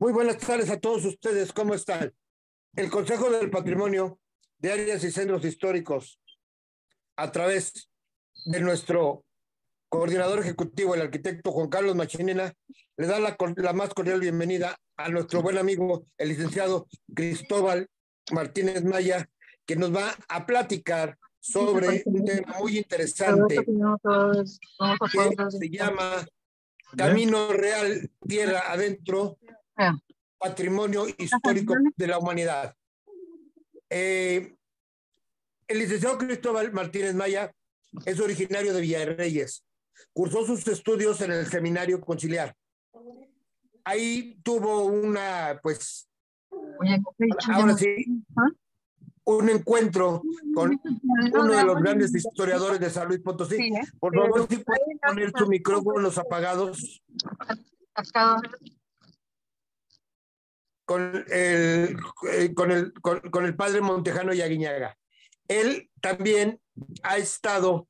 Muy buenas tardes a todos ustedes, ¿cómo están? El Consejo del Patrimonio de Áreas y Centros Históricos, a través de nuestro coordinador ejecutivo, el arquitecto Juan Carlos Machinena, le da la más cordial bienvenida a nuestro buen amigo, el licenciado Cristóbal Martínez Maya, que nos va a platicar sobre un tema muy interesante que se llama Camino Real, Tierra Adentro, Patrimonio Histórico de la Humanidad. El licenciado Cristóbal Martínez Maya es originario de Villarreyes. Cursó sus estudios en el Seminario Conciliar. Ahí tuvo ahora sí, un encuentro con uno de los grandes historiadores de San Luis Potosí. Por favor, si pueden poner sus micrófonos apagados. Con el padre Montejano y Aguiñaga. Él también ha estado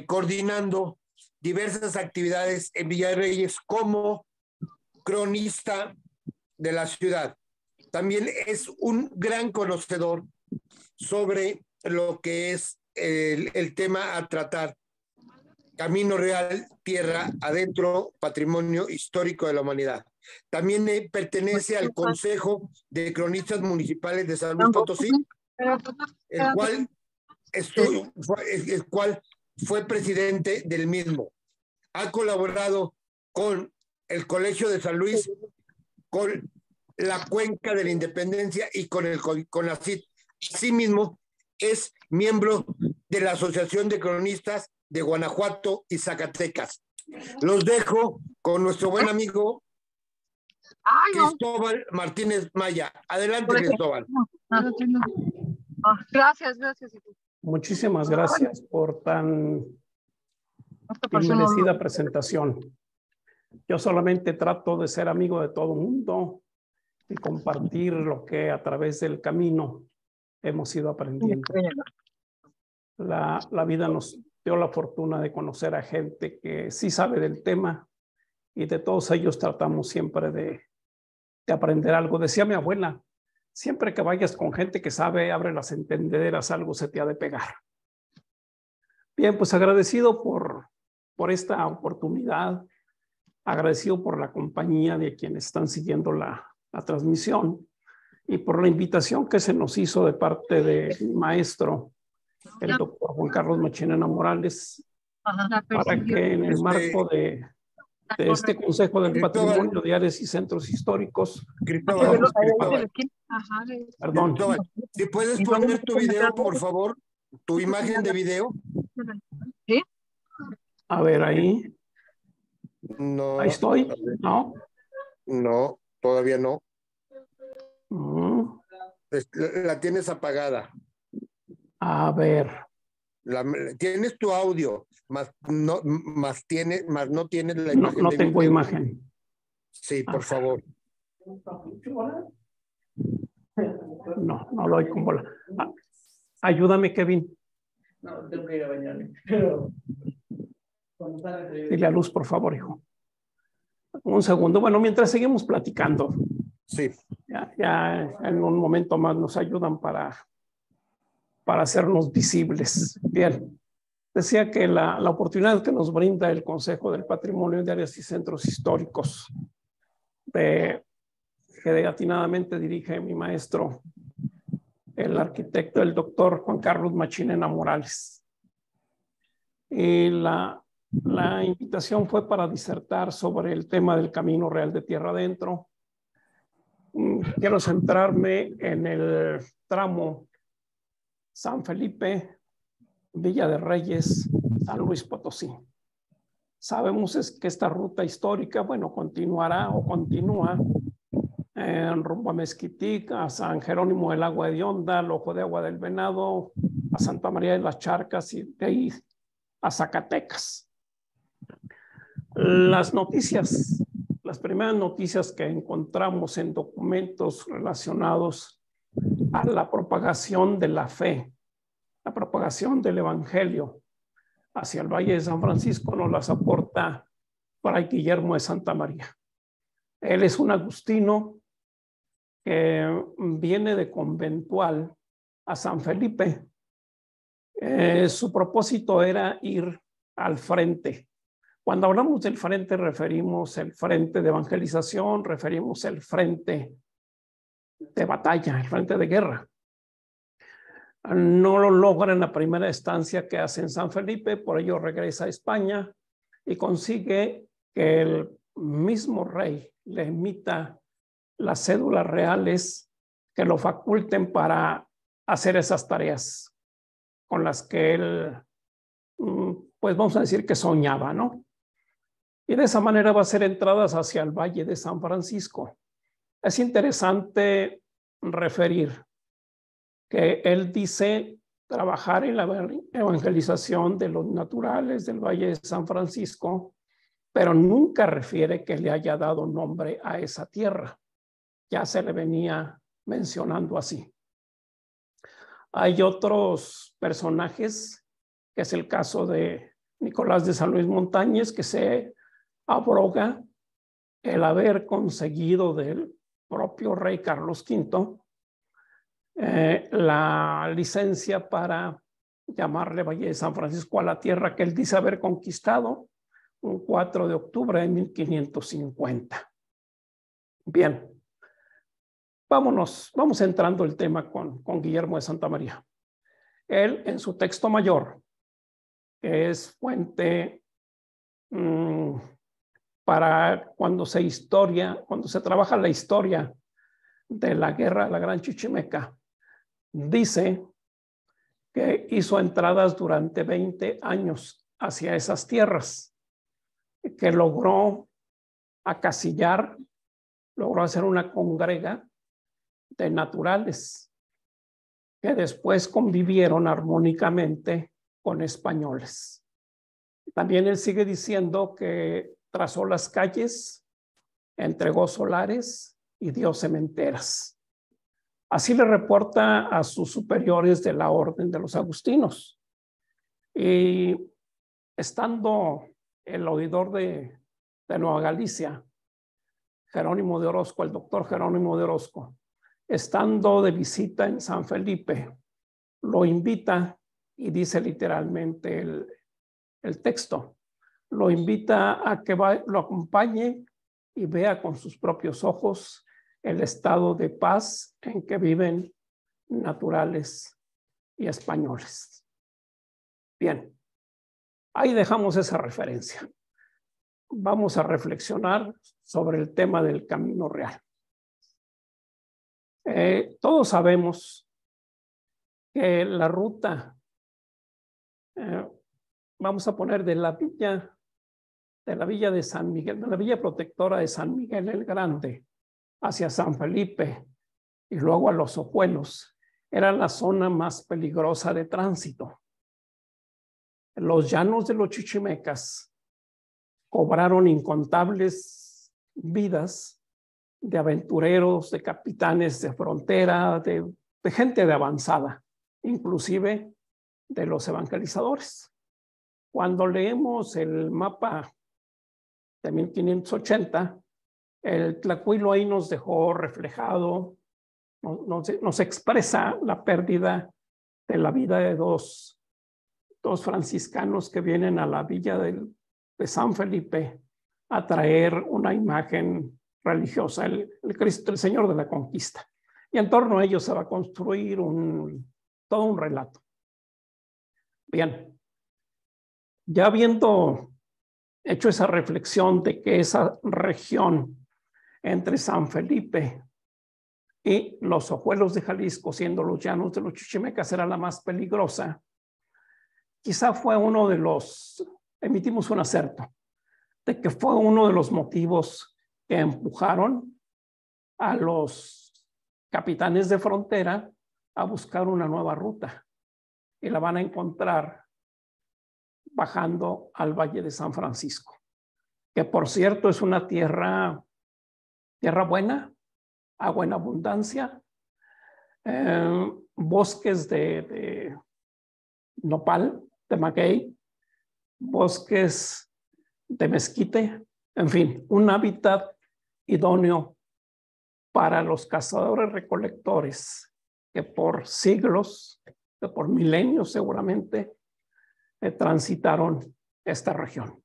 coordinando diversas actividades en Villarreyes como cronista de la ciudad. También es un gran conocedor sobre lo que es el tema a tratar: Camino Real, Tierra Adentro, Patrimonio Histórico de la Humanidad. También pertenece al Consejo de Cronistas Municipales de San Luis Potosí, el cual fue presidente del mismo. Ha colaborado con el Colegio de San Luis, con la Cuenca de la Independencia y con el CONACYT. Asimismo, es miembro de la Asociación de Cronistas de Guanajuato y Zacatecas. Los dejo con nuestro buen amigo Cristóbal Martínez Maya. Adelante, Cristóbal. Gracias. Muchísimas gracias por tan inmerecida presentación. Yo solamente trato de ser amigo de todo el mundo y compartir lo que a través del camino hemos ido aprendiendo. La vida nos dio la fortuna de conocer a gente que sí sabe del tema, y de todos ellos tratamos siempre de aprender algo. Decía mi abuela, siempre que vayas con gente que sabe, abre las entendederas, algo se te ha de pegar. Bien, pues agradecido por esta oportunidad, agradecido por la compañía de quienes están siguiendo la transmisión y por la invitación que se nos hizo de parte de mi maestro, el doctor Juan Carlos Machinena Morales, para que en el marco de este Consejo del Patrimonio de Áreas y Centros Históricos. Perdón. Si puedes poner tu video, por favor, tu imagen de video. ¿Sí? A ver, ahí. No. Ahí estoy. ¿No? No, todavía no. Mm. La tienes apagada. A ver. Tienes tu audio, más no tienes la imagen. No tengo video. Imagen. Sí, por favor. No lo hay como la. Ayúdame, Kevin. No, tengo que ir a bañarme. Dile a Luz, por favor, hijo. Un segundo. Bueno, mientras seguimos platicando. Sí. Ya en un momento más nos ayudan para hacernos visibles. Bien. Decía que la oportunidad que nos brinda el Consejo del Patrimonio de Áreas y Centros Históricos, que atinadamente dirige mi maestro, el arquitecto, el doctor Juan Carlos Machinena Morales. Y la invitación fue para disertar sobre el tema del Camino Real de Tierra Adentro. Quiero centrarme en el tramo San Felipe, Villa de Reyes, San Luis Potosí. Sabemos que esta ruta histórica, continuará o continúa en rumbo a Mezquitic, a San Jerónimo del Agua de Honda, al Ojo de Agua del Venado, a Santa María de las Charcas y de ahí a Zacatecas. Las primeras noticias que encontramos en documentos relacionados a la propagación de la fe, la propagación del Evangelio hacia el Valle de San Francisco, nos las aporta Fray Guillermo de Santa María. Él es un agustino que viene de conventual a San Felipe. Su propósito era ir al frente. Cuando hablamos del frente, referimos el frente de evangelización, referimos el frente de batalla, el frente de guerra. No lo logra en la primera estancia que hace en San Felipe, por ello regresa a España y consigue que el mismo rey le emita las cédulas reales que lo faculten para hacer esas tareas con las que él, pues vamos a decir que soñaba, ¿no? Y de esa manera va a hacer entradas hacia el Valle de San Francisco. Es interesante referir que él dice trabajar en la evangelización de los naturales del Valle de San Francisco, pero nunca refiere que le haya dado nombre a esa tierra. Ya se le venía mencionando así. Hay otros personajes, que es el caso de Nicolás de San Luis Montañez, que se abroga el haber conseguido del propio rey Carlos V la licencia para llamarle Valle de San Francisco a la tierra que él dice haber conquistado un 4 de octubre de 1550. Bien, vamos entrando el tema con Guillermo de Santa María. Él, en su texto mayor, que es fuente para cuando se trabaja la historia de la guerra de la Gran Chichimeca, dice que hizo entradas durante 20 años hacia esas tierras, que logró acasillar, logró hacer una congrega de naturales que después convivieron armónicamente con españoles. También él sigue diciendo que trazó las calles, entregó solares y dio cementeras. Así le reporta a sus superiores de la Orden de los Agustinos. Y estando el oidor de Nueva Galicia, Jerónimo de Orozco, el doctor Jerónimo de Orozco, estando de visita en San Felipe, lo invita, y dice literalmente el texto, lo invita a que lo acompañe y vea con sus propios ojos el estado de paz en que viven naturales y españoles. Bien, ahí dejamos esa referencia. Vamos a reflexionar sobre el tema del camino real. Todos sabemos que la ruta, vamos a poner de la villa de San Miguel, de la villa protectora de San Miguel el Grande, hacia San Felipe y luego a Los Ojuelos, era la zona más peligrosa de tránsito. Los llanos de los Chichimecas cobraron incontables vidas de aventureros, de capitanes de frontera, de gente de avanzada, inclusive de los evangelizadores. Cuando leemos el mapa de 1580, el Tlacuilo ahí nos dejó reflejado, nos expresa la pérdida de la vida de dos franciscanos que vienen a la villa de San Felipe a traer una imagen religiosa, el Cristo, el Señor de la Conquista. Y en torno a ello se va a construir todo un relato. Bien, ya habiendo hecho esa reflexión de que esa región entre San Felipe y Los Ojuelos de Jalisco, siendo los llanos de los Chichimecas, era la más peligrosa, quizá fue emitimos un acerto, de que fue uno de los motivos que empujaron a los capitanes de frontera a buscar una nueva ruta, y la van a encontrar bajando al Valle de San Francisco, que por cierto es una tierra buena, agua en abundancia, bosques de nopal, de maguey, bosques de mezquite, en fin, un hábitat idóneo para los cazadores recolectores que por siglos, que por milenios seguramente, transitaron esta región.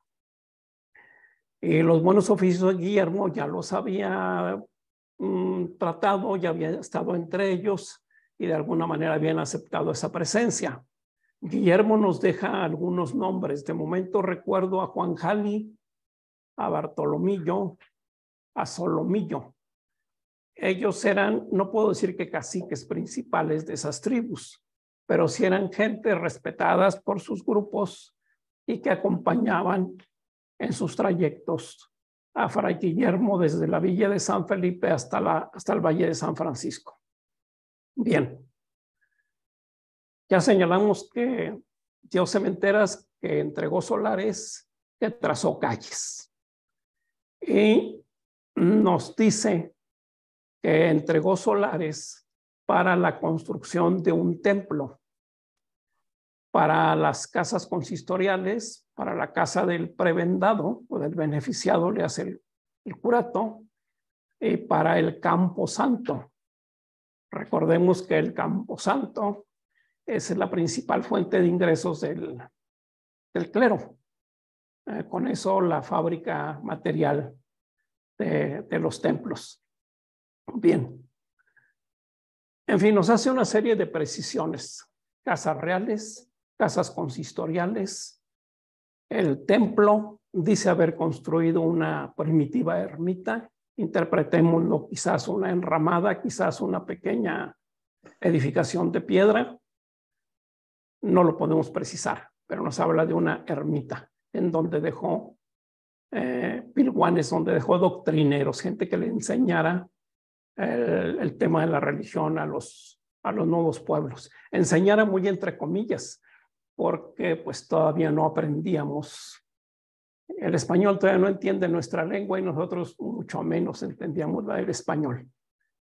Y los buenos oficios de Guillermo ya los había tratado, ya había estado entre ellos y de alguna manera habían aceptado esa presencia. Guillermo nos deja algunos nombres. De momento recuerdo a Juan Jali, a Bartolomillo, a Solomillo. Ellos eran, no puedo decir que caciques principales de esas tribus, pero sí eran gente respetadas por sus grupos y que acompañaban en sus trayectos a Fray Guillermo desde la villa de San Felipe hasta el Valle de San Francisco. Bien. Ya señalamos que dio cementeras, que entregó solares, que trazó calles. Y nos dice que entregó solares para la construcción de un templo, para las casas consistoriales, para la casa del prebendado o del beneficiado, le hace el curato, y para el Campo Santo. Recordemos que el Campo Santo es la principal fuente de ingresos del clero. Con eso la fábrica material de los templos. Bien. En fin, nos hace una serie de precisiones. Casas reales, casas consistoriales. El templo dice haber construido una primitiva ermita. Interpretémoslo quizás una enramada, quizás una pequeña edificación de piedra. No lo podemos precisar, pero nos habla de una ermita en donde dejó pilguanes, donde dejó doctrineros, gente que le enseñara el tema de la religión a los nuevos pueblos. Enseñara muy entre comillas, porque pues todavía no aprendíamos. El español todavía no entiende nuestra lengua y nosotros mucho menos entendíamos la del español.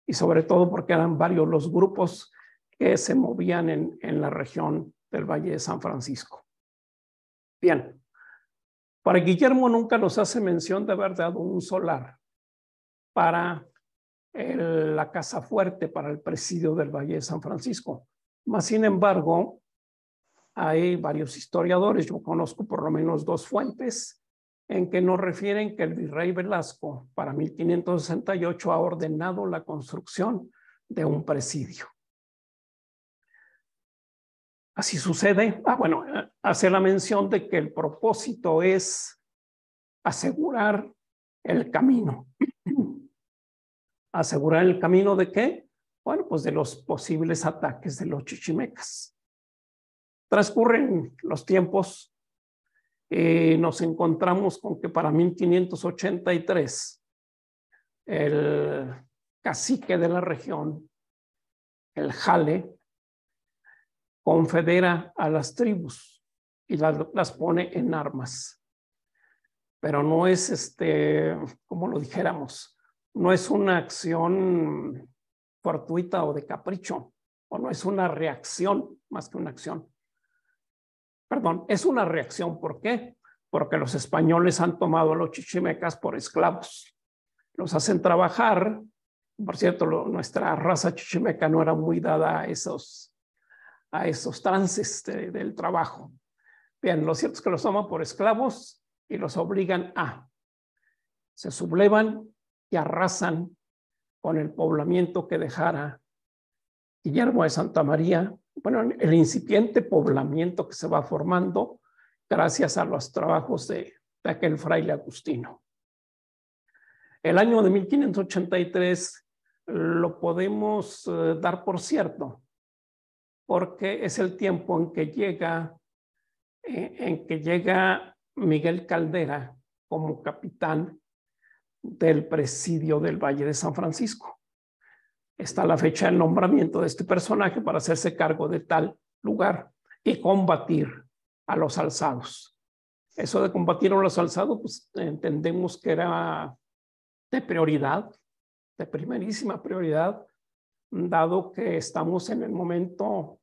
Y sobre todo porque eran varios los grupos que se movían en la región del Valle de San Francisco. Bien, para Guillermo nunca nos hace mención de haber dado un solar para la casa fuerte, para el presidio del Valle de San Francisco. Mas, sin embargo, hay varios historiadores, yo conozco por lo menos dos fuentes, en que nos refieren que el virrey Velasco para 1568 ha ordenado la construcción de un presidio. Así sucede. Bueno, hace la mención de que el propósito es asegurar el camino. ¿Asegurar el camino de qué? Bueno, pues de los posibles ataques de los chichimecas. Transcurren los tiempos y nos encontramos con que para 1583 el cacique de la región, el Jale, confedera a las tribus y las pone en armas. Pero no es, como lo dijéramos, no es una acción fortuita o de capricho, o no es una reacción más que una acción. Perdón, es una reacción. ¿Por qué? Porque los españoles han tomado a los chichimecas por esclavos. Los hacen trabajar. Por cierto, nuestra raza chichimeca no era muy dada a esos trances del trabajo. Bien, lo cierto es que los toman por esclavos y los obligan se sublevan y arrasan con el poblamiento que dejara Guillermo de Santa María, bueno, el incipiente poblamiento que se va formando gracias a los trabajos de aquel fraile agustino. El año de 1583 lo podemos dar por cierto, porque es el tiempo en que llega Miguel Caldera como capitán del presidio del Valle de San Francisco. Está la fecha del nombramiento de este personaje para hacerse cargo de tal lugar y combatir a los alzados. Eso de combatir a los alzados, pues entendemos que era de prioridad, de primerísima prioridad, dado que estamos en el momento,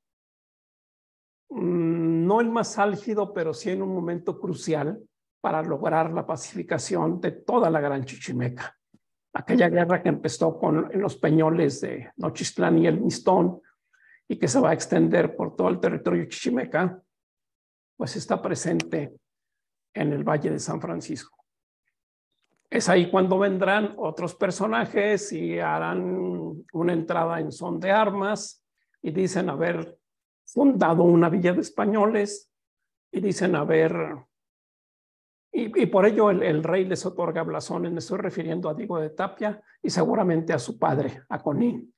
no el más álgido, pero sí en un momento crucial para lograr la pacificación de toda la Gran Chichimeca. aquella guerra que empezó en los peñoles de Nochistlán y el Mistón y que se va a extender por todo el territorio chichimeca, pues está presente en el Valle de San Francisco. Es ahí cuando vendrán otros personajes y harán una entrada en son de armas y dicen haber fundado una villa de españoles y dicen haber... Y por ello el rey les otorga blasones. Me estoy refiriendo a Diego de Tapia y seguramente a su padre, a Conín.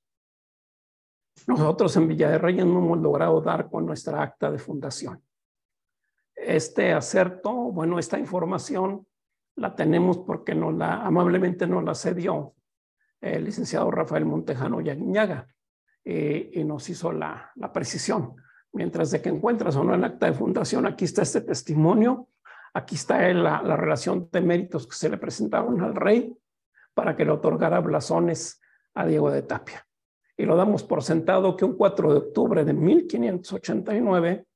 Nosotros en Villa de Reyes no hemos logrado dar con nuestra acta de fundación. Este acerto, bueno, esta información la tenemos porque amablemente nos la cedió el licenciado Rafael Montejano Yaguiñaga y nos hizo la precisión. Mientras de que encuentras o no el acta de fundación, aquí está este testimonio, aquí está la relación de méritos que se le presentaron al rey para que le otorgara blasones a Diego de Tapia. Y lo damos por sentado que un 4 de octubre de 1589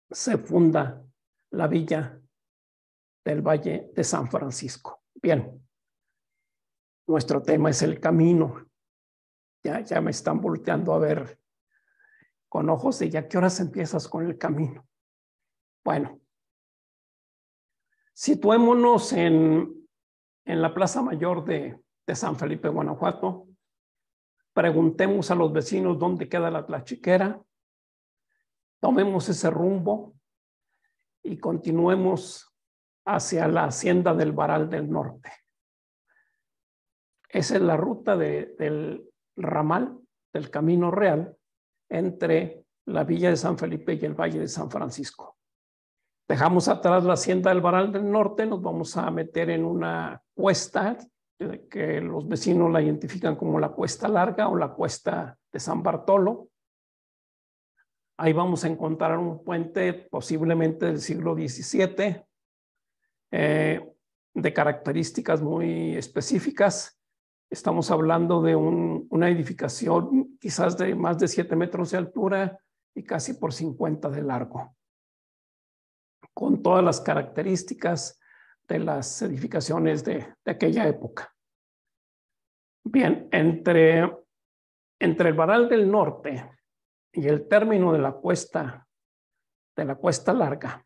se funda la villa del Valle de San Francisco. Bien, nuestro tema es el camino. Ya me están volteando a ver con ojos de ya qué horas empiezas con el camino. Bueno, situémonos en la Plaza Mayor de San Felipe, Guanajuato. Preguntemos a los vecinos dónde queda la Tlachiquera. Tomemos ese rumbo y continuemos hacia la hacienda del Varal del Norte. Esa es la ruta del ramal del Camino Real entre la Villa de San Felipe y el Valle de San Francisco. Dejamos atrás la hacienda del Varal del Norte, nos vamos a meter en una cuesta que los vecinos la identifican como la Cuesta Larga o la Cuesta de San Bartolo. Ahí vamos a encontrar un puente posiblemente del siglo XVII, de características muy específicas. Estamos hablando de una edificación quizás de más de 7 metros de altura y casi por 50 de largo, con todas las características de las edificaciones de aquella época. Bien, entre el Varal del Norte y el término de la Cuesta Larga,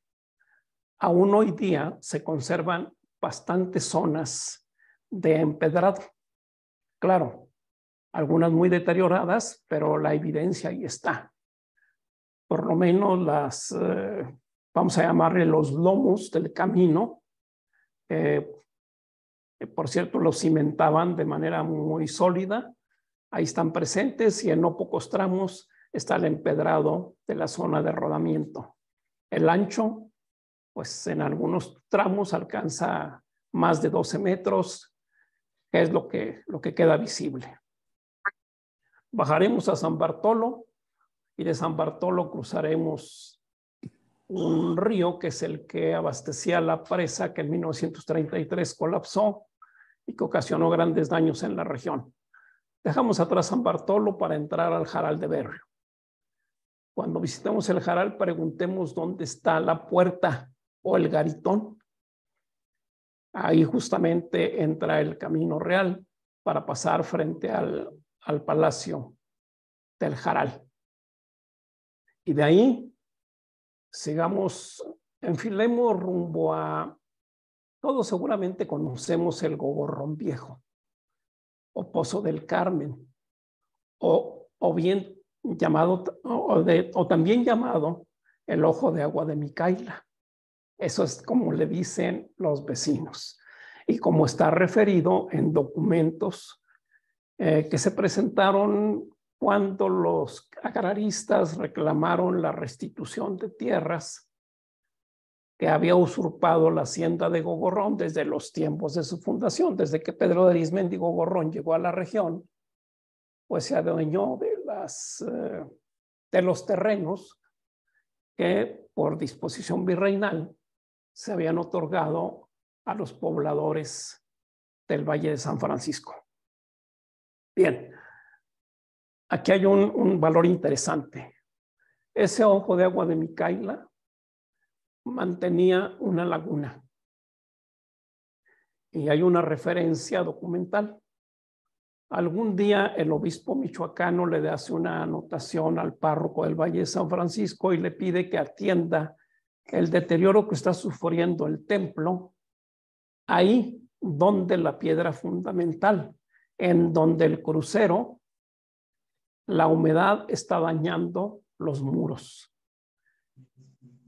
aún hoy día se conservan bastantes zonas de empedrado. Claro, algunas muy deterioradas, pero la evidencia ahí está. Por lo menos vamos a llamarle los lomos del camino. Por cierto, los cimentaban de manera muy sólida. Ahí están presentes y en no pocos tramos está el empedrado de la zona de rodamiento. El ancho, pues en algunos tramos alcanza más de 12 metros, que es lo que queda visible. Bajaremos a San Bartolo y de San Bartolo cruzaremos un río que es el que abastecía la presa que en 1933 colapsó y que ocasionó grandes daños en la región. Dejamos atrás San Bartolo para entrar al Jaral de Berrio. Cuando visitemos el Jaral, preguntemos dónde está la puerta o el garitón. Ahí justamente entra el Camino Real para pasar frente al Palacio del Jaral. Y de ahí enfilemos rumbo a, todos seguramente conocemos el Gogorrón Viejo, o Pozo del Carmen, o bien llamado, o también llamado el Ojo de Agua de Micaila. Eso es como le dicen los vecinos y como está referido en documentos que se presentaron cuando los agraristas reclamaron la restitución de tierras que había usurpado la hacienda de Gogorrón desde los tiempos de su fundación. Desde que Pedro de Arizmendi Gogorrón llegó a la región, pues se adueñó de los terrenos que por disposición virreinal se habían otorgado a los pobladores del Valle de San Francisco. Bien, aquí hay un valor interesante. Ese Ojo de Agua de Micaila mantenía una laguna y hay una referencia documental. Algún día el obispo michoacano le hace una anotación al párroco del Valle de San Francisco y le pide que atienda el deterioro que está sufriendo el templo ahí donde la piedra fundamental, en donde el crucero, la humedad está dañando los muros.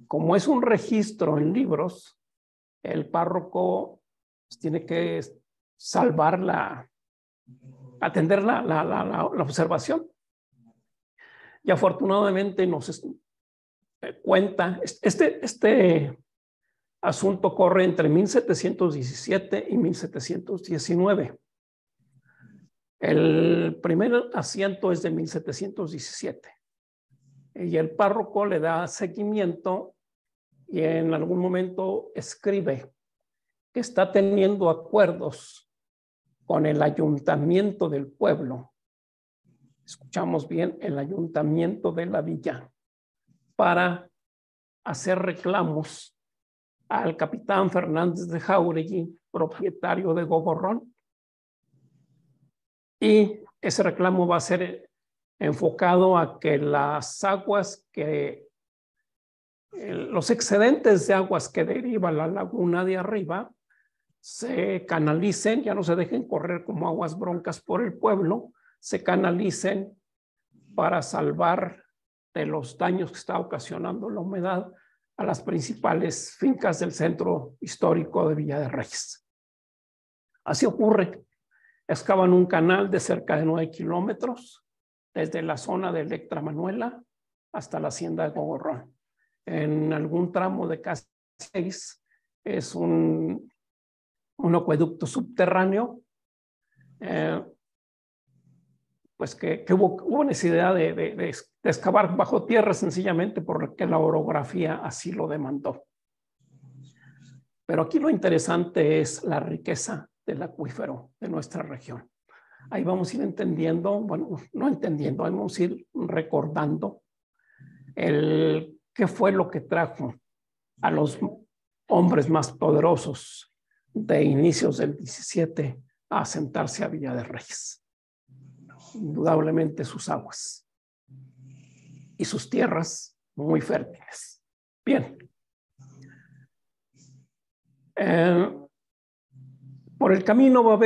Como es un registro en libros, el párroco tiene que salvar atender la observación. Y afortunadamente nos cuenta, este asunto corre entre 1717 y 1719. El primer asiento es de 1717. Y el párroco le da seguimiento y en algún momento escribe que está teniendo acuerdos con el ayuntamiento del pueblo. Escuchamos bien, el ayuntamiento de la villa, para hacer reclamos al capitán Fernández de Jáuregui, propietario de Gogorrón. Y ese reclamo va a ser enfocado a que las aguas los excedentes de aguas que deriva la laguna de arriba se canalicen, ya no se dejen correr como aguas broncas por el pueblo, se canalicen para salvar de los daños que está ocasionando la humedad a las principales fincas del centro histórico de Villa de Reyes. Así ocurre. Excavan un canal de cerca de 9 kilómetros desde la zona de Electra Manuela hasta la hacienda de Gogorrón. En algún tramo de casi 6 es un acueducto subterráneo, pues que hubo necesidad de excavar bajo tierra sencillamente porque la orografía así lo demandó. Pero aquí lo interesante es la riqueza del acuífero de nuestra región. Ahí vamos a ir entendiendo, bueno, no entendiendo, vamos a ir recordando qué fue lo que trajo a los hombres más poderosos de inicios del 17 a asentarse a Villa de Reyes. Indudablemente sus aguas y sus tierras muy fértiles. Bien. Por el camino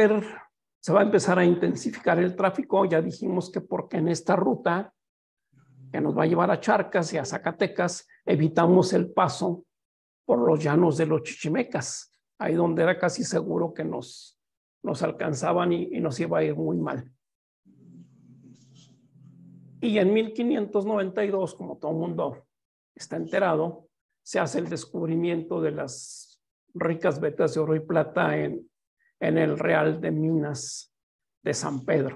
se va a empezar a intensificar el tráfico. Ya dijimos que porque en esta ruta que nos va a llevar a Charcas y a Zacatecas, evitamos el paso por los llanos de los Chichimecas, ahí donde era casi seguro que nos alcanzaban y nos iba a ir muy mal. Y en 1592, como todo el mundo está enterado, se hace el descubrimiento de las ricas vetas de oro y plata en el Real de Minas de San Pedro.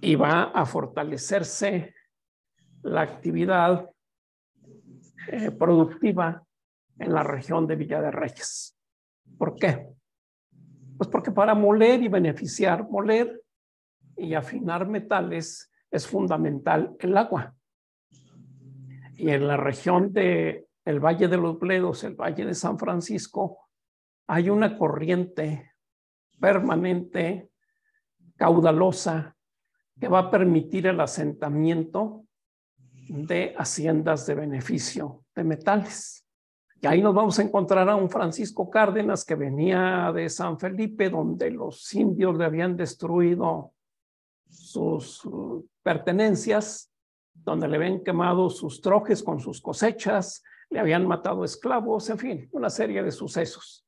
Y va a fortalecerse la actividad productiva en la región de Villa de Reyes. ¿Por qué? Pues porque para moler y afinar metales es fundamental el agua. Y en la región del Valle de los Bledos, el Valle de San Francisco, hay una corriente permanente, caudalosa, que va a permitir el asentamiento de haciendas de beneficio de metales. Y ahí nos vamos a encontrar a un Francisco Cárdenas que venía de San Felipe, donde los indios le habían destruido sus pertenencias, donde le habían quemado sus trojes con sus cosechas, le habían matado esclavos, en fin, una serie de sucesos.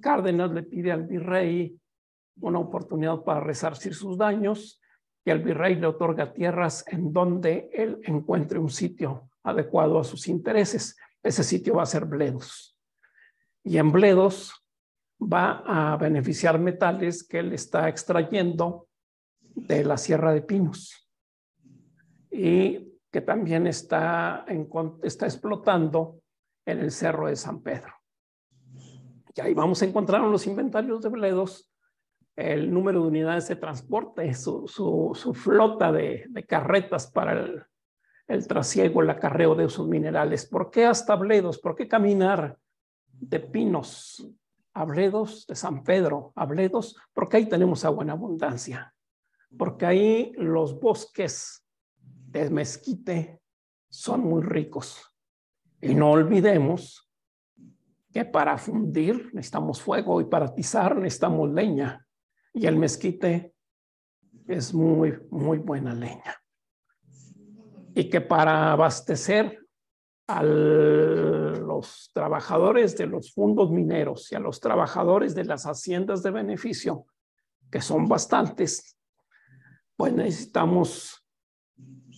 Cárdenas le pide al virrey una oportunidad para resarcir sus daños y el virrey le otorga tierras en donde él encuentre un sitio adecuado a sus intereses. Ese sitio va a ser Bledos. Y en Bledos va a beneficiar metales que él está extrayendo de la Sierra de Pinos y que también está explotando en el Cerro de San Pedro. Y ahí vamos a encontrar en los inventarios de Bledos el número de unidades de transporte, su flota de carretas para el trasiego, el acarreo de esos minerales. ¿Por qué hasta Bledos? ¿Por qué caminar de Pinos, Abledos, de San Pedro, Abledos, porque ahí tenemos agua en abundancia, porque ahí los bosques de mezquite son muy ricos. Y no olvidemos que para fundir necesitamos fuego y para atizar necesitamos leña. Y el mezquite es muy buena leña. Y que para abastecer a los trabajadores de los fondos mineros y a los trabajadores de las haciendas de beneficio, que son bastantes, pues necesitamos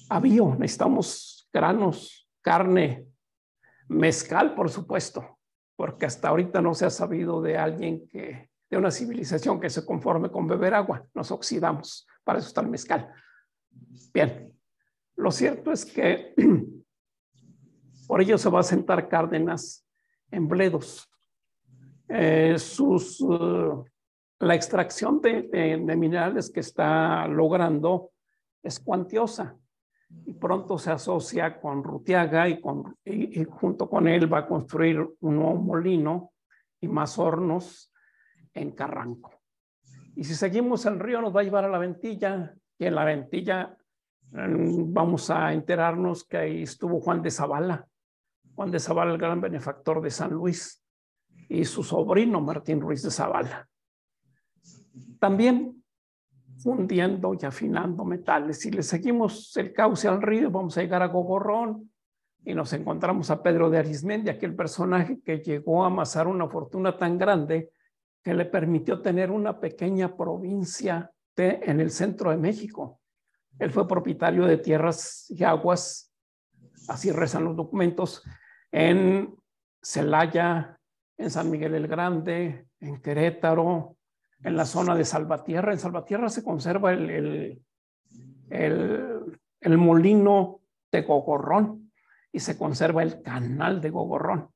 avío, necesitamos granos, carne, mezcal, por supuesto, porque hasta ahorita no se ha sabido de alguien de una civilización que se conforme con beber agua. Nos oxidamos, para eso está el mezcal. Bien, lo cierto es que por ello se va a sentar Cárdenas en Bledos. La extracción de minerales que está logrando es cuantiosa y pronto se asocia con Rutiaga y junto con él va a construir un nuevo molino y más hornos en Carranco. Y si seguimos el río nos va a llevar a La Ventilla, y en La Ventilla vamos a enterarnos que ahí estuvo Juan de Zavala, el gran benefactor de San Luis, y su sobrino Martín Ruiz de Zavala. También fundiendo y afinando metales. Si le seguimos el cauce al río, vamos a llegar a Gogorrón y nos encontramos a Pedro de Arismendi, aquel personaje que llegó a amasar una fortuna tan grande que le permitió tener una pequeña provincia en el centro de México. Él fue propietario de tierras y aguas, así rezan los documentos, en Celaya, en San Miguel el Grande, en Querétaro, en la zona de Salvatierra. En Salvatierra se conserva el molino de Gogorrón y se conserva el canal de Gogorrón.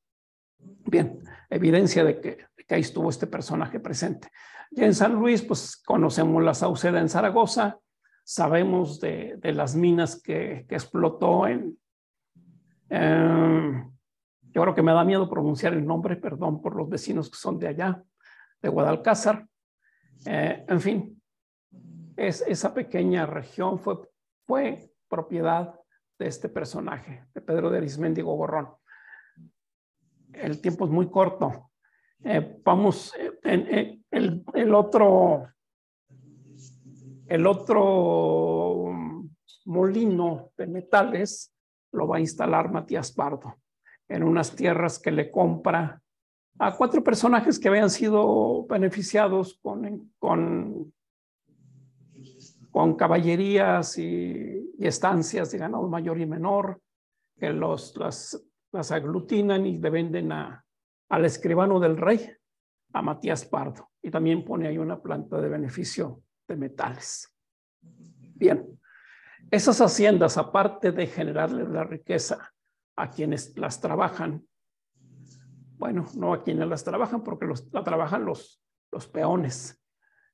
Bien, evidencia de que ahí estuvo este personaje presente. Y en San Luis, pues conocemos la Sauceda en Zaragoza, sabemos de las minas que explotó yo creo que me da miedo pronunciar el nombre, perdón por los vecinos que son de allá, de Guadalcázar. En fin, esa pequeña región fue propiedad de este personaje, de Pedro de Arismendi Gogorrón. El tiempo es muy corto. Vamos, el otro molino de metales lo va a instalar Matías Pardo en unas tierras que le compra a 4 personajes que habían sido beneficiados con caballerías y estancias de ganado mayor y menor, que las aglutinan y le venden al escribano del rey, a Matías Pardo, y también pone ahí una planta de beneficio de metales. Bien, esas haciendas, aparte de generarle la riqueza a quienes las trabajan, bueno, no a quienes las trabajan porque la trabajan los peones,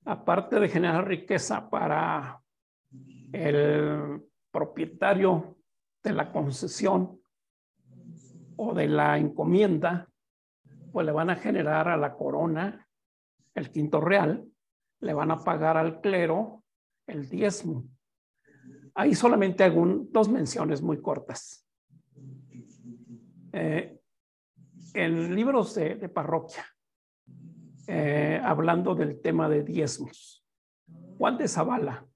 aparte de generar riqueza para el propietario de la concesión o de la encomienda, pues le van a generar a la corona el quinto real, le van a pagar al clero el diezmo. Ahí solamente hago 2 menciones muy cortas. En libros de parroquia, hablando del tema de diezmos, Juan de Zavala,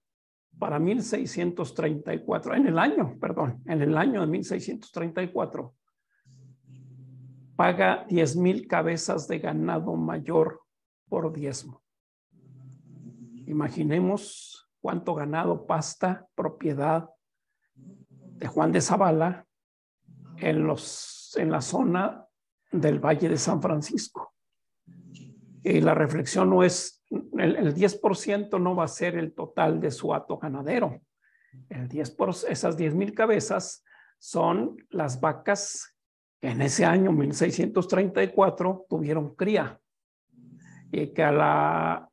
para 1634, en el año de 1634, paga 10,000 cabezas de ganado mayor por diezmo. Imaginemos cuánto ganado, pasta, propiedad de Juan de Zavala en la zona del Valle de San Francisco. Y la reflexión no es, el 10% no va a ser el total de su hato ganadero. Esas 10,000 cabezas son las vacas que en ese año 1634 tuvieron cría y que a la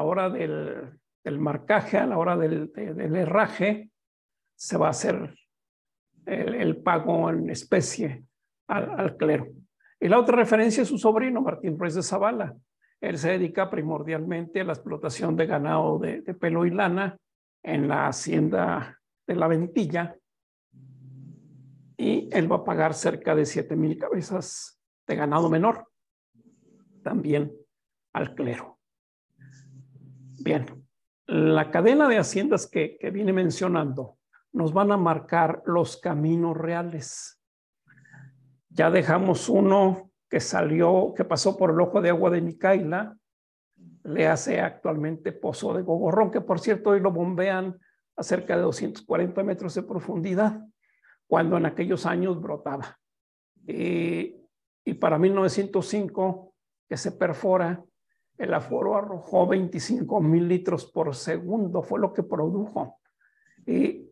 hora del marcaje, a la hora del herraje, se va a hacer el pago en especie al clero. Y la otra referencia es su sobrino, Martín Ruiz de Zavala. Él se dedica primordialmente a la explotación de ganado de pelo y lana en la hacienda de La Ventilla. Y él va a pagar cerca de 7,000 cabezas de ganado menor, también al clero. Bien, la cadena de haciendas que viene mencionando nos van a marcar los caminos reales. Ya dejamos uno que salió, que pasó por el Ojo de Agua de Micaila, le hace actualmente Pozo de Gogorrón, que por cierto hoy lo bombean a cerca de 240 metros de profundidad, cuando en aquellos años brotaba. Y para 1905, que se perfora, el aforo arrojó 25,000 litros por segundo, fue lo que produjo. Y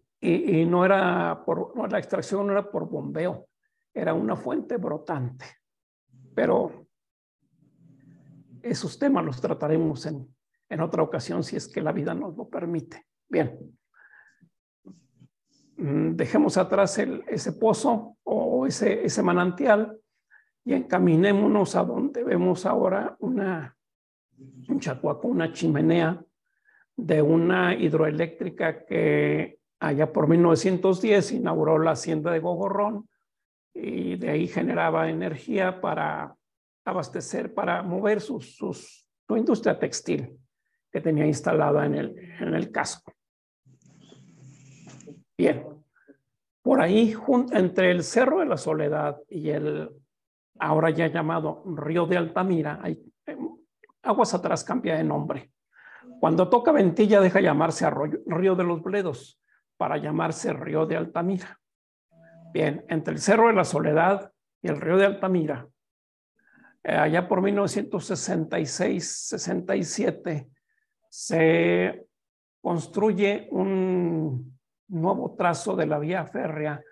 no era la extracción no era por bombeo, era una fuente brotante. Pero esos temas los trataremos en otra ocasión, si es que la vida nos lo permite. Bien. Dejemos atrás ese pozo o ese manantial y encaminémonos a donde vemos ahora un chacuaco, una chimenea de una hidroeléctrica que allá por 1910 inauguró la hacienda de Gogorrón y de ahí generaba energía para abastecer, para mover su industria textil que tenía instalada en el casco. Bien, por ahí, entre el Cerro de la Soledad y el ahora ya llamado Río de Altamira, aguas atrás cambia de nombre. Cuando toca Ventilla deja llamarse Río de los Bledos para llamarse Río de Altamira. Bien, entre el Cerro de la Soledad y el Río de Altamira, allá por 1966-67, se construye un nuevo trazo de la vía férrea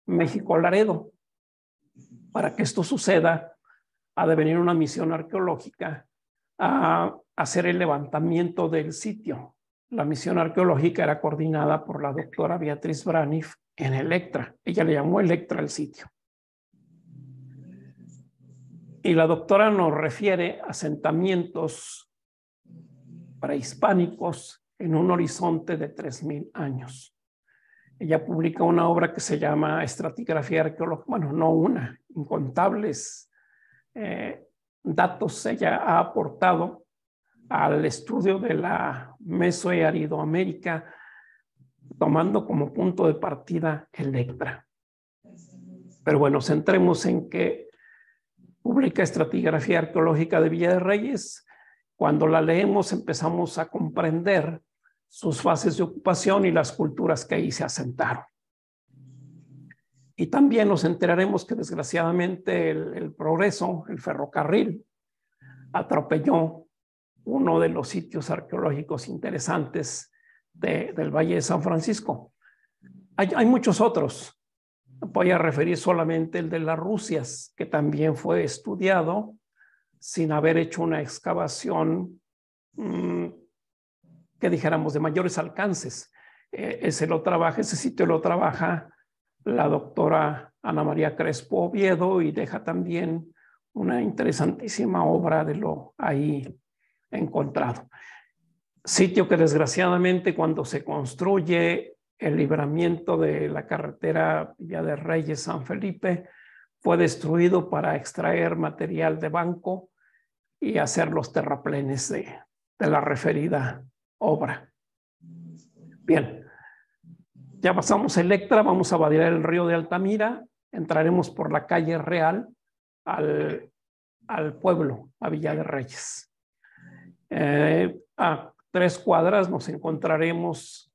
México-Laredo. Para que esto suceda, ha de venir una misión arqueológica a hacer el levantamiento del sitio. La misión arqueológica era coordinada por la doctora Beatriz Braniff en Electra. Ella le llamó Electra al sitio. Y la doctora nos refiere a asentamientos prehispánicos en un horizonte de 3,000 años. Ella publica una obra que se llama Estratigrafía Arqueológica, bueno, no una, incontables datos ella ha aportado al estudio de la Meso- y Aridoamérica, tomando como punto de partida Electra. Pero bueno, centremos en que publica Estratigrafía Arqueológica de Villa de Reyes. Cuando la leemos empezamos a comprender sus fases de ocupación y las culturas que ahí se asentaron. Y también nos enteraremos que desgraciadamente el progreso, el ferrocarril, atropelló uno de los sitios arqueológicos interesantes del Valle de San Francisco. Hay muchos otros. Voy a referir solamente el de las Rusias, que también fue estudiado sin haber hecho una excavación que dijéramos de mayores alcances. Ese sitio lo trabaja la doctora Ana María Crespo Oviedo y deja también una interesantísima obra de lo ahí encontrado. Sitio que desgraciadamente cuando se construye el libramiento de la carretera Villa de Reyes San Felipe fue destruido para extraer material de banco y hacer los terraplenes de la referida obra. Bien, ya pasamos Electra, vamos a vadear el río de Altamira, entraremos por la calle Real al pueblo, a Villa de Reyes. A 3 cuadras nos encontraremos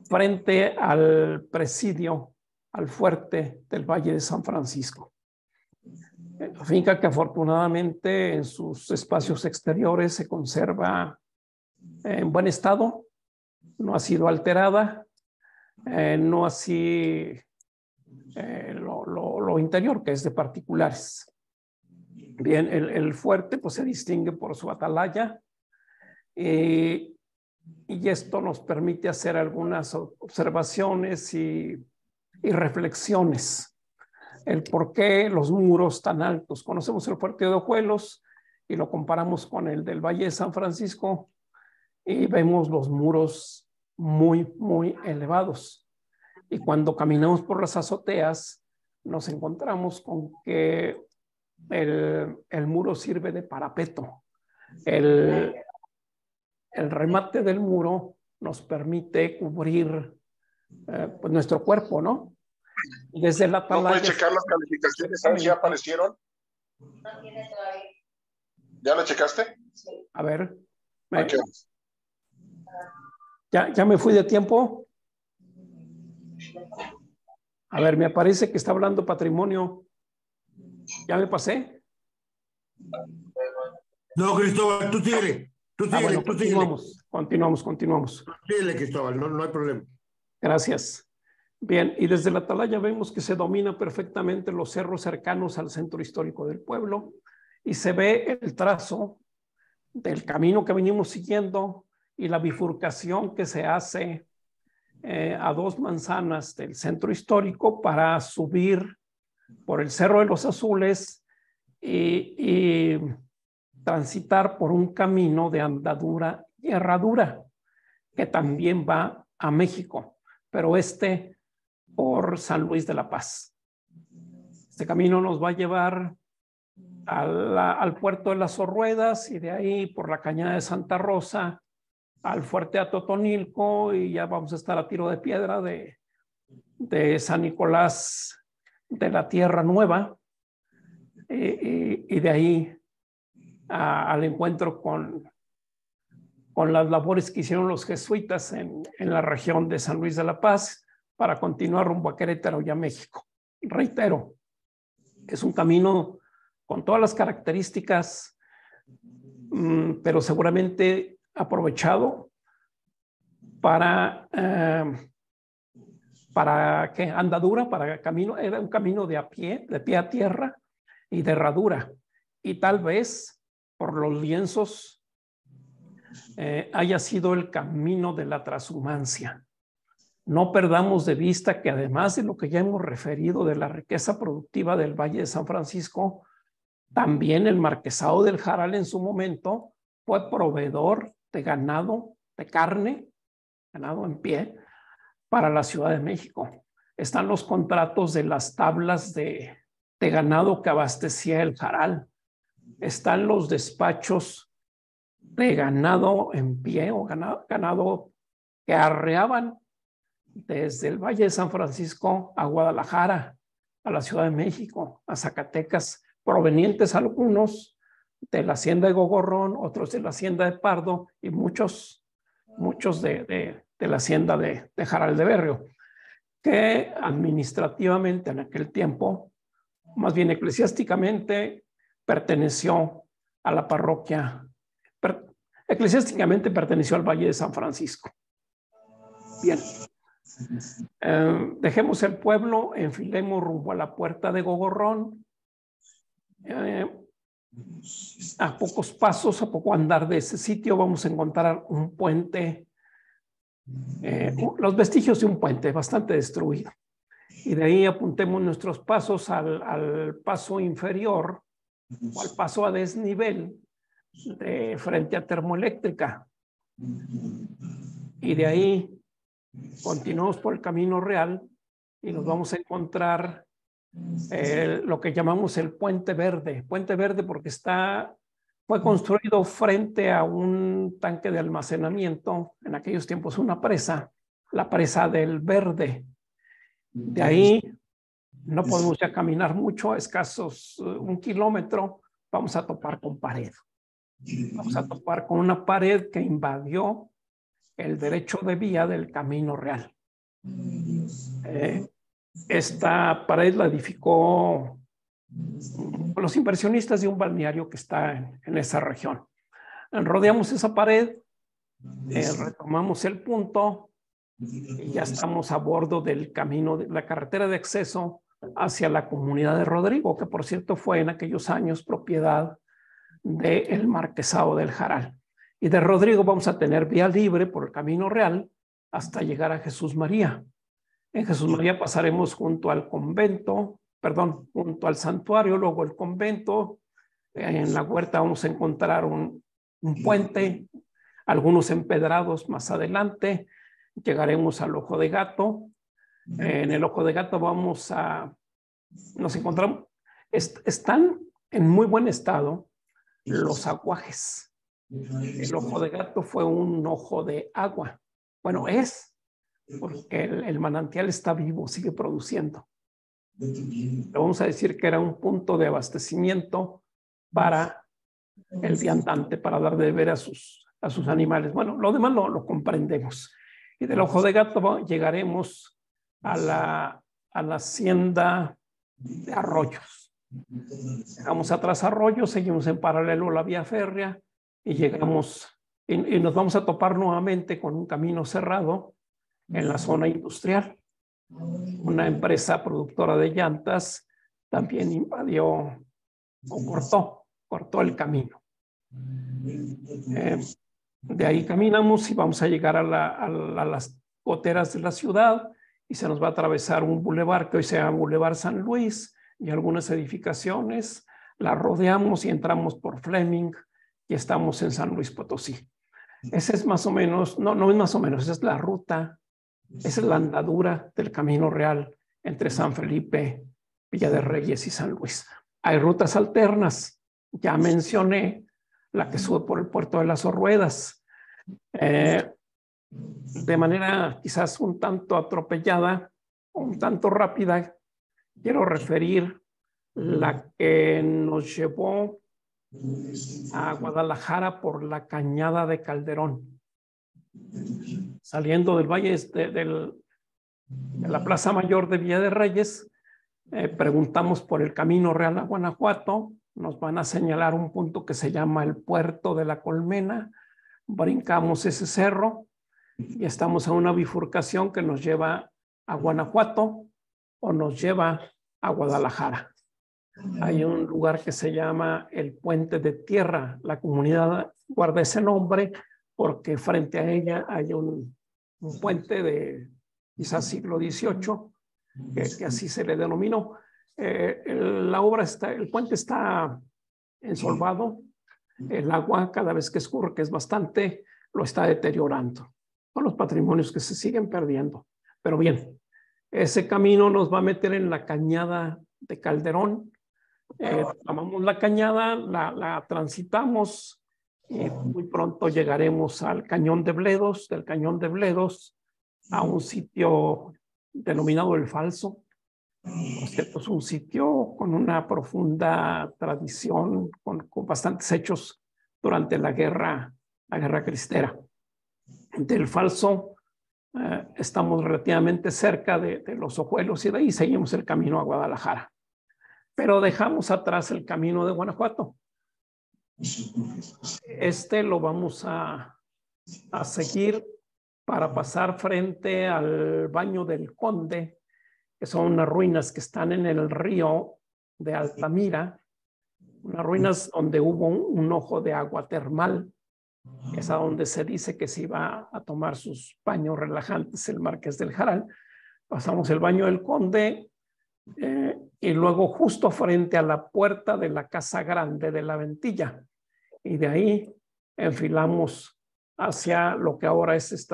frente al presidio, al fuerte del Valle de San Francisco. Finca que afortunadamente en sus espacios exteriores se conserva en buen estado, no ha sido alterada, no así lo interior, que es de particulares. Bien, el fuerte pues se distingue por su atalaya y esto nos permite hacer algunas observaciones y reflexiones. el por qué los muros tan altos. Conocemos el fuerte de Ojuelos y lo comparamos con el del Valle de San Francisco y vemos los muros muy, muy elevados. Y cuando caminamos por las azoteas, nos encontramos con que el muro sirve de parapeto. El remate del muro nos permite cubrir pues nuestro cuerpo, ¿no? Desde la ¿No atalaya. puedes checar las calificaciones? ¿Sabes si ya aparecieron? No tiene todavía. ¿Ya lo checaste? Sí. A ver. ¿A qué? ¿Ya me fui de tiempo? A ver, me aparece que está hablando Patrimonio. ¿Ya me pasé? No, Cristóbal, tú síguele. Tú síguele, Bueno, tú síguele. continuamos. Síguele, Cristóbal, no hay problema. Gracias. Bien, y desde la atalaya vemos que se domina perfectamente los cerros cercanos al centro histórico del pueblo y se ve el trazo del camino que venimos siguiendo y la bifurcación que se hace a 2 manzanas del centro histórico para subir por el Cerro de los Azules y transitar por un camino de andadura y herradura que también va a México, pero por San Luis de la Paz. Este camino nos va a llevar al puerto de las Orruedas y de ahí por la cañada de Santa Rosa al fuerte Atotonilco y ya vamos a estar a tiro de piedra de San Nicolás de la Tierra Nueva y de ahí al encuentro con las labores que hicieron los jesuitas en la región de San Luis de la Paz para continuar rumbo a Querétaro y a México. Reitero, es un camino con todas las características, pero seguramente aprovechado para ¿qué? Andadura, para camino, era un camino de pie a tierra y de herradura. Y tal vez por los lienzos haya sido el camino de la transhumancia. No perdamos de vista que además de lo que ya hemos referido de la riqueza productiva del Valle de San Francisco, también el Marquesado del Jaral en su momento fue proveedor de ganado, de carne, ganado en pie, para la Ciudad de México. Están los contratos de las tablas de ganado que abastecía el Jaral. Están los despachos de ganado en pie o ganado que arreaban desde el Valle de San Francisco a Guadalajara, a la Ciudad de México, a Zacatecas, provenientes algunos de la hacienda de Gogorrón, otros de la hacienda de Pardo y muchos de la hacienda de Jaral de Berrio, que administrativamente en aquel tiempo, más bien eclesiásticamente, perteneció a la parroquia, eclesiásticamente perteneció al Valle de San Francisco. Bien. Dejemos el pueblo, enfilemos rumbo a la puerta de Gogorrón. A pocos pasos, a poco andar de ese sitio, vamos a encontrar un puente, los vestigios de un puente bastante destruido. Y de ahí apuntemos nuestros pasos al paso inferior o al paso a desnivel de frente a Termoeléctrica. Y de ahí continuamos por el Camino Real y nos vamos a encontrar lo que llamamos el Puente Verde. Puente Verde porque fue construido frente a un tanque de almacenamiento, en aquellos tiempos una presa, la presa del Verde. De ahí no podemos ya caminar mucho, escasos 1 kilómetro, vamos a topar con pared. Vamos a topar con una pared que invadió el derecho de vía del Camino Real. Esta pared la edificó los inversionistas de un balneario que está en esa región. Rodeamos esa pared, retomamos el punto y ya estamos a bordo del camino, de la carretera de acceso hacia la comunidad de Rodrigo, que por cierto fue en aquellos años propiedad del Marquesado del Jaral. Y de Rodrigo vamos a tener vía libre por el Camino Real hasta llegar a Jesús María. En Jesús María pasaremos junto al convento junto al santuario, luego el convento. En la huerta vamos a encontrar un puente, algunos empedrados más adelante. Llegaremos al Ojo de Gato. En el Ojo de Gato nos encontramos, están en muy buen estado los aguajes. El Ojo de Gato fue un ojo de agua. Bueno, porque el manantial está vivo, sigue produciendo. Le vamos a decir que era un punto de abastecimiento para el viandante, para dar de beber a sus animales. Bueno, lo demás lo comprendemos. Y del Ojo de Gato llegaremos a la hacienda de Arroyos. Dejamos atrás Arroyos, seguimos en paralelo la vía férrea y llegamos y nos vamos a topar nuevamente con un camino cerrado en la zona industrial. Una empresa productora de llantas también invadió o cortó el camino. De ahí caminamos y vamos a llegar a las goteras de la ciudad y se nos va a atravesar un bulevar que hoy se llama Bulevar San Luis y algunas edificaciones. La rodeamos y entramos por Fleming y estamos en San Luis Potosí. Ese es más o menos, no es más o menos, esa es la ruta, esa es la andadura del Camino Real entre San Felipe, Villa de Reyes y San Luis. Hay rutas alternas, ya mencioné la que sube por el puerto de las Orruedas. De manera quizás un tanto atropellada, un tanto rápida, quiero referir la que nos llevó a Guadalajara por la Cañada de Calderón. Saliendo del valle de la Plaza Mayor de Villa de Reyes, preguntamos por el Camino Real a Guanajuato, nos van a señalar un punto que se llama el Puerto de la Colmena, brincamos ese cerro y estamos a una bifurcación que nos lleva a Guanajuato o nos lleva a Guadalajara. Hay un lugar que se llama el Puente de Tierra. La comunidad guarda ese nombre porque frente a ella hay un puente de quizás siglo XVIII, que así se le denominó. El puente está ensolvado. El agua, cada vez que escurre, que es bastante, lo está deteriorando. Son los patrimonios que se siguen perdiendo. Pero bien, ese camino nos va a meter en la Cañada de Calderón. Tomamos la cañada, la transitamos y muy pronto llegaremos al Cañón de Bledos, del Cañón de Bledos a un sitio denominado El Falso. Por cierto, es un sitio con una profunda tradición, con bastantes hechos durante la guerra cristera. Del Falso estamos relativamente cerca de Los Ojuelos y de ahí seguimos el camino a Guadalajara. Pero dejamos atrás el camino de Guanajuato. Lo vamos a seguir para pasar frente al Baño del Conde, que son unas ruinas que están en el río de Altamira, unas ruinas donde hubo un ojo de agua termal, que es a donde se dice que se iba a tomar sus baños relajantes el Marqués del Jaral. Pasamos el Baño del Conde, y luego justo frente a la puerta de la Casa Grande de la Ventilla. Y de ahí enfilamos hacia lo que ahora es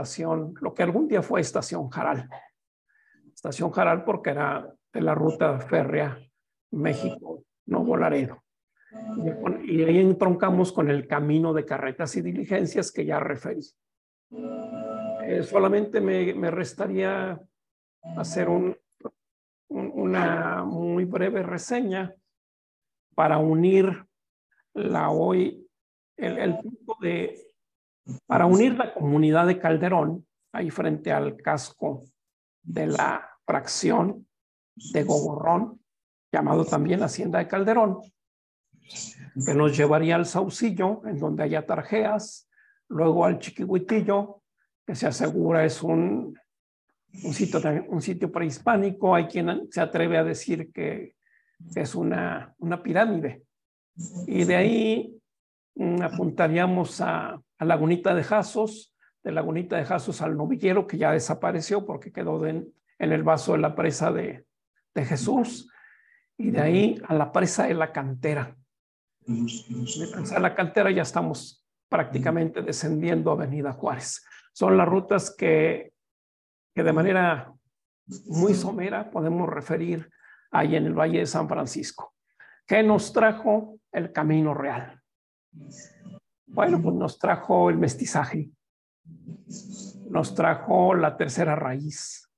lo que algún día fue Estación Jaral. Estación Jaral porque era de la ruta férrea México-Nuevo Laredo. Y ahí entroncamos con el camino de carretas y diligencias que ya referí. Solamente me restaría hacer una muy breve reseña para unir para unir la comunidad de Calderón ahí frente al casco de la fracción de Gogorrón, llamado también Hacienda de Calderón, que nos llevaría al Saucillo, en donde hay atarjeas, luego al Chiquihuitillo, que se asegura es un sitio prehispánico. Hay quien se atreve a decir que es una pirámide. Y de ahí apuntaríamos a Lagunita de Jazos, de Lagunita de Jazos al Novillero, que ya desapareció porque quedó en el vaso de la presa de Jesús. y de ahí a la presa de la Cantera. De presa de la Cantera ya estamos prácticamente descendiendo a Avenida Juárez. Son las rutas que de manera muy somera podemos referir ahí en el Valle de San Francisco. ¿Qué nos trajo el Camino Real? Bueno, pues nos trajo el mestizaje, nos trajo la tercera raíz,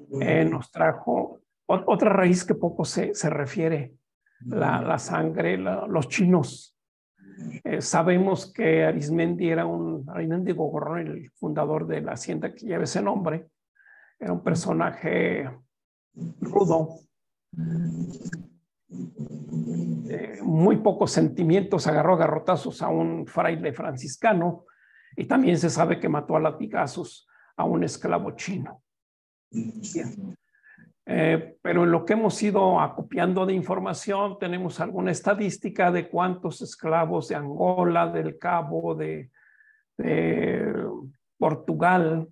nos trajo otra raíz que poco se refiere, la sangre, los chinos. Sabemos que Arizmendi Arizmendi Gogorrón, el fundador de la hacienda que lleva ese nombre, era un personaje rudo, muy pocos sentimientos, agarró a garrotazos a un fraile franciscano y también se sabe que mató a latigazos a un esclavo chino. Bien. Pero en lo que hemos ido acopiando de información, tenemos alguna estadística de cuántos esclavos de Angola, del Cabo, de Portugal,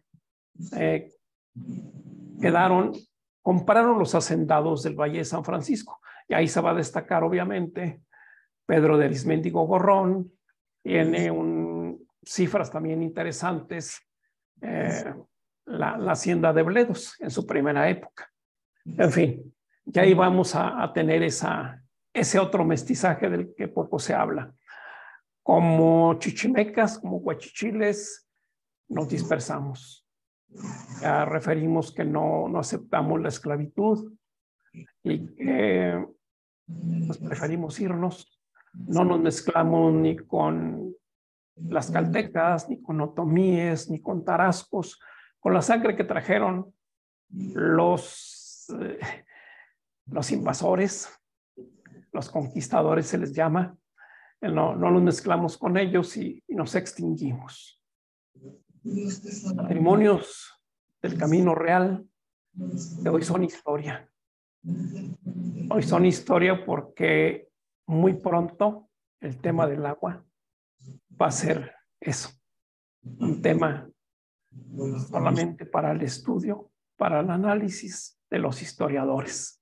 compararon los hacendados del Valle de San Francisco. Y ahí se va a destacar, obviamente, Pedro de Arizmendi Gogorrón, tiene cifras también interesantes, la hacienda de Bledos en su primera época. En fin, ya ahí vamos a tener ese otro mestizaje del que poco se habla. Como chichimecas, como guachichiles, nos dispersamos. Ya referimos que no aceptamos la esclavitud y que pues preferimos irnos. No nos mezclamos ni con las caltecas, ni con otomíes, ni con tarascos, con la sangre que trajeron los invasores, los conquistadores se les llama. No los mezclamos con ellos y nos extinguimos. Patrimonios del Camino Real de hoy son historia. Hoy son historia porque muy pronto el tema del agua va a ser eso, un tema solamente para el estudio, para el análisis de los historiadores.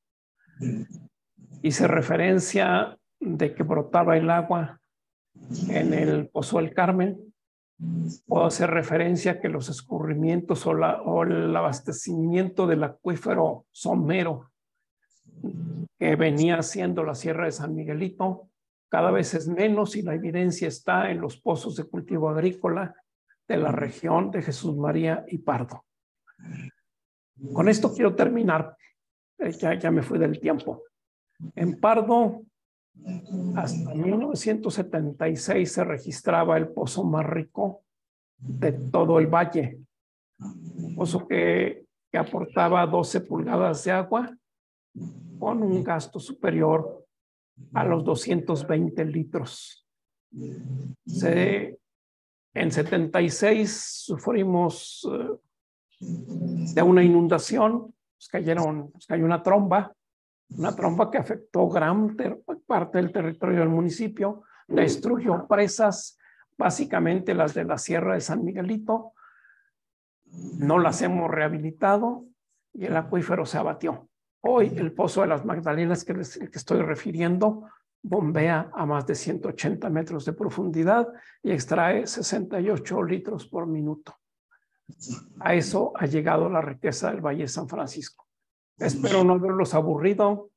Hice referencia de que brotaba el agua en el Pozo del Carmen. Puedo hacer referencia a que los escurrimientos o el abastecimiento del acuífero somero que venía haciendo la Sierra de San Miguelito cada vez es menos, y la evidencia está en los pozos de cultivo agrícola de la región de Jesús María y Pardo. Con esto quiero terminar, ya me fui del tiempo. En Pardo, hasta 1976 se registraba el pozo más rico de todo el valle. Un pozo que aportaba 12 pulgadas de agua con un gasto superior a los 220 litros. En 76 sufrimos de una inundación, nos cayó una tromba que afectó gran parte del territorio del municipio, destruyó presas, básicamente las de la Sierra de San Miguelito, no las hemos rehabilitado y el acuífero se abatió. Hoy el Pozo de las Magdalenas, que estoy refiriendo, bombea a más de 180 metros de profundidad y extrae 68 litros por minuto. A eso ha llegado la riqueza del Valle de San Francisco. Espero no haberlos aburrido.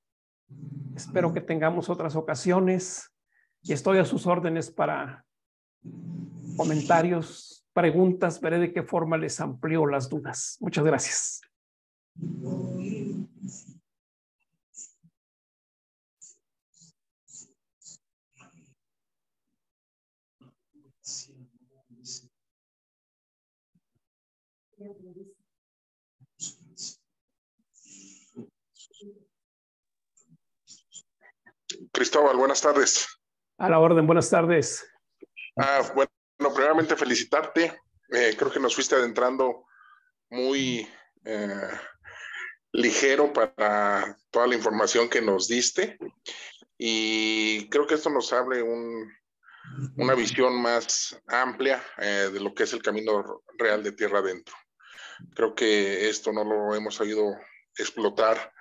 Espero que tengamos otras ocasiones y estoy a sus órdenes para comentarios, preguntas. Veré de qué forma les amplío las dudas. Muchas gracias. Cristóbal, buenas tardes. A la orden, buenas tardes. Bueno, primeramente felicitarte. Creo que nos fuiste adentrando muy ligero para toda la información que nos diste, y creo que esto nos abre una visión más amplia de lo que es el Camino Real de Tierra Adentro. Creo que esto no lo hemos sabido explotar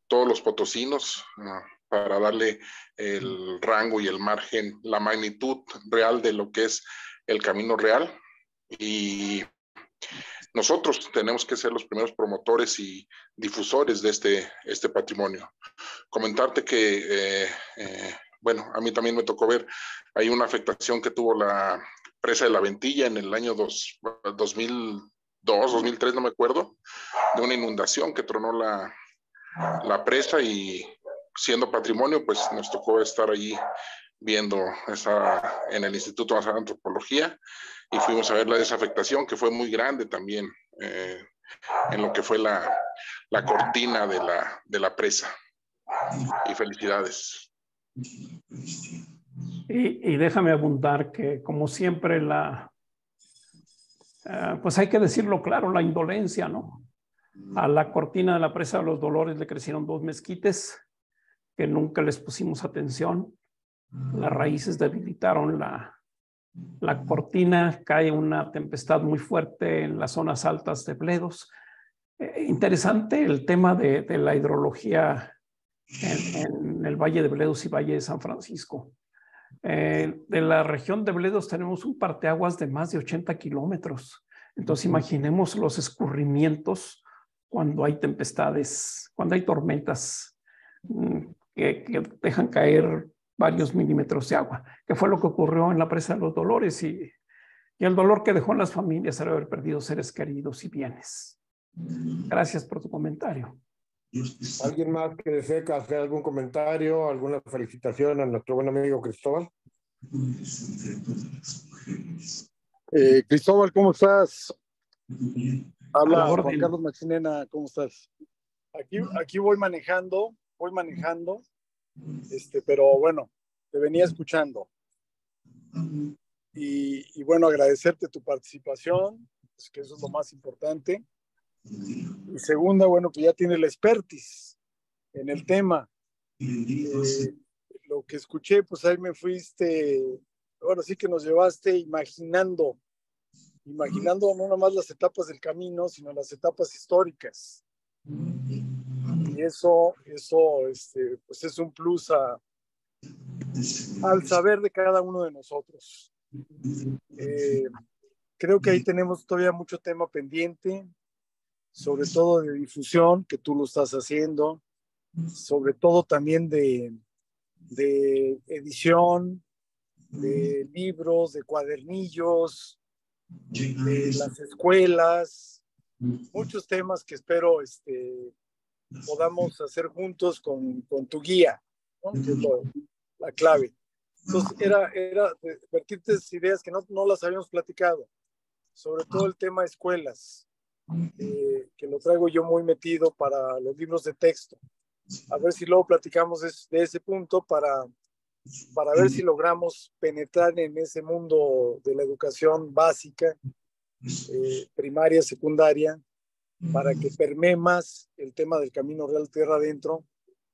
todos los potosinos, para darle el rango y el margen, la magnitud real de lo que es el Camino Real. Y nosotros tenemos que ser los primeros promotores y difusores de este patrimonio. Comentarte que, bueno, a mí también me tocó ver, hay una afectación que tuvo la presa de La Ventilla en el año 2002, 2003, no me acuerdo, de una inundación que tronó la presa, y siendo patrimonio, pues nos tocó estar allí viendo en el Instituto Nacional de Antropología, y fuimos a ver la desafectación, que fue muy grande también, en lo que fue la cortina de la presa. Y felicidades. Y déjame abundar que, como siempre, pues hay que decirlo claro, la indolencia, ¿no? A la cortina de la presa de los Dolores le crecieron 2 mezquites que nunca les pusimos atención. Las raíces debilitaron la cortina, cae una tempestad muy fuerte en las zonas altas de Bledos. Interesante el tema de la hidrología en el Valle de Bledos y Valle de San Francisco. De la región de Bledos tenemos un parteaguas de más de 80 kilómetros. Entonces imaginemos los escurrimientos cuando hay tempestades, cuando hay tormentas que dejan caer varios milímetros de agua, que fue lo que ocurrió en la presa de los Dolores, y el dolor que dejó en las familias al haber perdido seres queridos y bienes. Gracias por tu comentario. ¿Alguien más que desee hacer algún comentario, alguna felicitación a nuestro buen amigo Cristóbal? Cristóbal, ¿cómo estás? Habla orden. Juan Carlos Machinena, ¿cómo estás? Aquí voy manejando, pero bueno, te venía escuchando. Y bueno, agradecerte tu participación, pues que eso es lo más importante. Y segunda, bueno, pues ya tienes la expertise en el tema. Lo que escuché, pues ahí me fuiste, bueno, sí que nos llevaste imaginando no nada más las etapas del camino, sino las etapas históricas. Y eso pues es un plus al saber de cada uno de nosotros. Creo que ahí tenemos todavía mucho tema pendiente, sobre todo de difusión, que tú lo estás haciendo, sobre todo también de edición, de libros, de cuadernillos, de las escuelas, muchos temas que espero podamos hacer juntos con tu guía, ¿no? Que es la clave. Entonces era vertirte ideas que no las habíamos platicado, sobre todo el tema escuelas, que lo traigo yo muy metido para los libros de texto. A ver si luego platicamos de ese punto para ver si logramos penetrar en ese mundo de la educación básica, primaria, secundaria, para que permee más el tema del Camino Real tierra adentro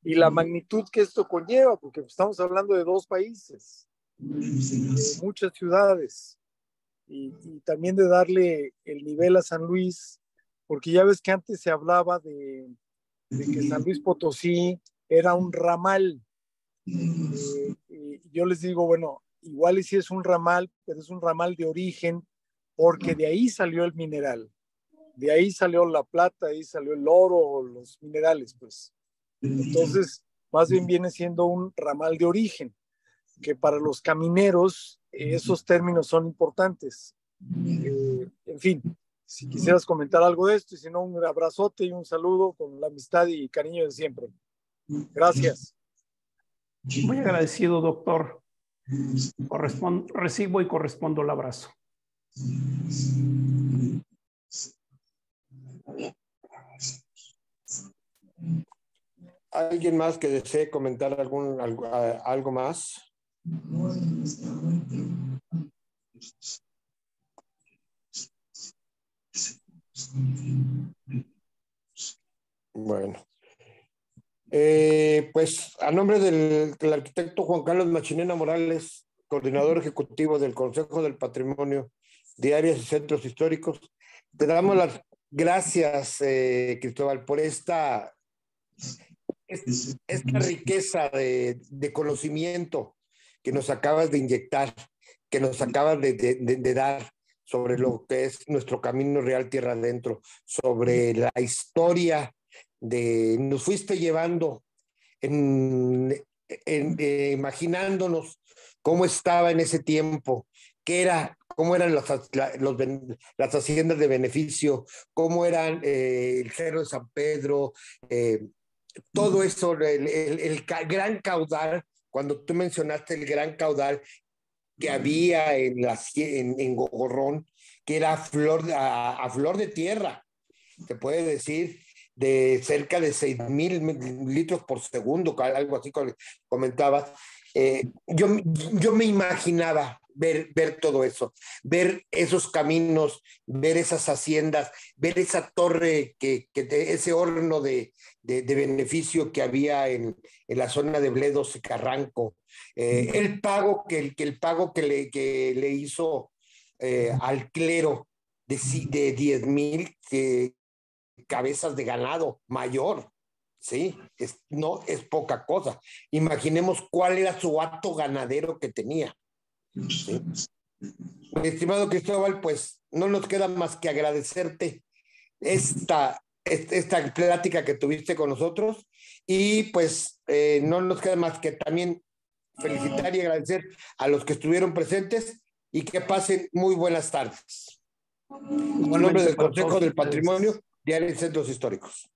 y la magnitud que esto conlleva, porque estamos hablando de 2 países, de muchas ciudades, y también de darle el nivel a San Luis, porque ya ves que antes se hablaba de que San Luis Potosí era un ramal. Y yo les digo, bueno, igual y sí es un ramal, pero es un ramal de origen, porque de ahí salió el mineral, de ahí salió la plata, de ahí salió el oro, los minerales, pues. Entonces, más bien viene siendo un ramal de origen, que para los camineros esos términos son importantes. En fin, si quisieras comentar algo de esto, y si no, un abrazote y un saludo con la amistad y cariño de siempre. Gracias. Muy agradecido, doctor. Recibo y correspondo el abrazo. ¿Alguien más que desee comentar algo más? Bueno. Pues a nombre del arquitecto Juan Carlos Machinena Morales, coordinador ejecutivo del Consejo del Patrimonio de Áreas y Centros Históricos, te damos las gracias, Cristóbal, por esta esta riqueza de conocimiento que nos acabas de inyectar, que nos acabas de dar sobre lo que es nuestro camino real tierra adentro, sobre la historia nos fuiste llevando imaginándonos cómo estaba en ese tiempo, cómo eran las haciendas de beneficio, cómo eran el Cerro de San Pedro, todo eso, el gran caudal, cuando tú mencionaste el gran caudal que había en Gogorrón, que era a flor de tierra, se puede decir, de cerca de 6,000 litros por segundo, algo así comentabas. Yo me imaginaba ver todo eso, ver esos caminos, ver esas haciendas, ver esa torre, ese horno de beneficio que había en la zona de Bledos y Carranco, el pago que le hizo al clero de 10,000 cabezas de ganado mayor, ¿sí? No es poca cosa. Imaginemos cuál era su hato ganadero que tenía, ¿sí? Mi estimado Cristóbal, pues no nos queda más que agradecerte esta plática que tuviste con nosotros y pues no nos queda más que también felicitar y agradecer a los que estuvieron presentes y que pasen muy buenas tardes. En nombre del Consejo del Patrimonio de Áreas y Centros Históricos.